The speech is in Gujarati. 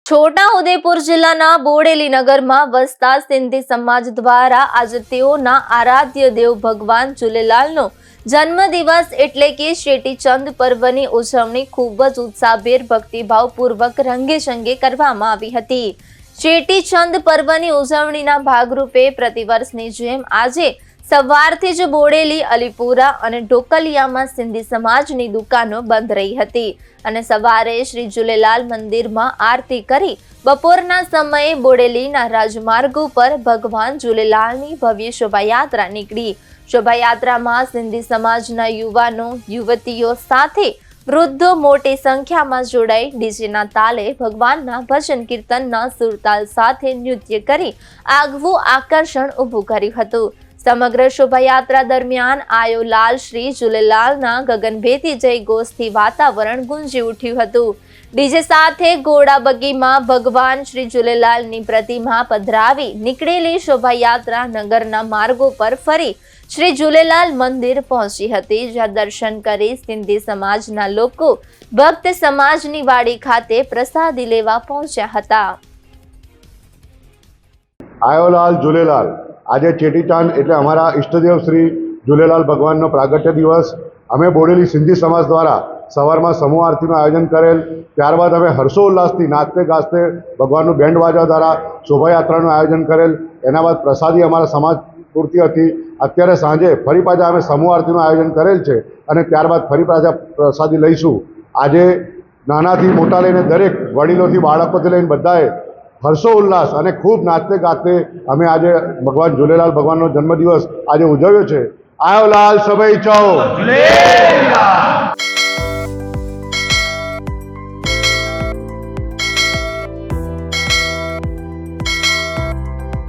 છોટાઉદેપુર જિલ્લાના બોડેલી નગરમાં વસતા સિંધી સમાજ દ્વારા આજે તેઓના આરાધ્ય દેવ ભગવાન ઝૂલેલાલનો જન્મદિવસ એટલે કે ચેટીચંદ પર્વની ઉજવણી ખૂબ જ ઉત્સાહભેર ભક્તિભાવપૂર્વક રંગેચંગે કરવામાં આવી હતી। ચેટીચંદ પર્વની ઉજવણીના ભાગરૂપે પ્રતિવર્ષની જેમ આજે સવારથી જ બોડેલી, અલીપુરા અને ઢોકલિયામાં સિંધી સમાજની દુકાનો બંધ રહી હતી અને સવારે શ્રી ઝૂલેલાલ મંદિરમાં આરતી કરી બપોરના સમયે બોડેલીના રાજમાર્ગ ઉપર ભગવાન ઝૂલેલાલની ભવ્ય શોભાયાત્રા નીકળી। શોભાયાત્રામાં સિંધી સમાજના યુવાનો, યુવતીઓ સાથે વૃદ્ધો મોટી સંખ્યામાં જોડાઈ ડીજેના તાલે ભગવાનના ભજન કીર્તનના સુરતાલ સાથે નૃત્ય કરી આગવું આકર્ષણ ઊભું કર્યું હતું। સમગ્ર શોભાયાત્રા દરમિયાન આયો લાલ શ્રી ઝૂલેલાલના ગગનભેદી જય ઘોષથી વાતાવરણ ગુંજી ઉઠ્યું હતું। ડીજે સાથે ઘોડા બગીમાં ભગવાન શ્રી ઝૂલેલાલની પ્રતિમા પધરાવી નીકળેલી શોભાયાત્રા નગરના માર્ગો પર ફરી શ્રી ઝૂલેલાલ મંદિર પહોંચી હતી, જ્યાં દર્શન કરી સિંધી સમાજના લોકો ભક્ત સમાજની વાડી ખાતે પ્રસાદી લેવા પહોંચ્યા હતા। આયો લાલ ઝૂલેલાલ આજે ચેટીચાંદ એટલે અમારા ઈષ્ટદેવ શ્રી ઝૂલેલાલ ભગવાનનો પ્રાગટ્ય દિવસ। અમે બોડેલી સિંધી સમાજ દ્વારા સવારમાં સમૂહ આરતીનું આયોજન કરેલ, ત્યારબાદ અમે હર્ષોલ્લાસથી નાચતે ગાજતે ભગવાનનું બેન્ડ વાજા દ્વારા શોભાયાત્રાનું આયોજન કરેલ। એના બાદ પ્રસાદી અમારા સમાજ પૂરતી હતી। અત્યારે સાંજે ફરી પાછા અમે સમૂહ આરતીનું આયોજન કરેલ છે અને ત્યારબાદ ફરી પાછા પ્રસાદી લઈશું। આજે નાનાથી મોટા લઈને દરેક વડીલોથી બાળકોથી લઈને બધાએ હર્ષોલ્લાસ અને ખૂબ નાચતે ગાતે અમે આજે ભગવાન ઝૂલેલાલ ભગવાનનો જન્મદિવસ આજે ઉજવ્યો છે। આયો લાલ સભઈ ચૌ।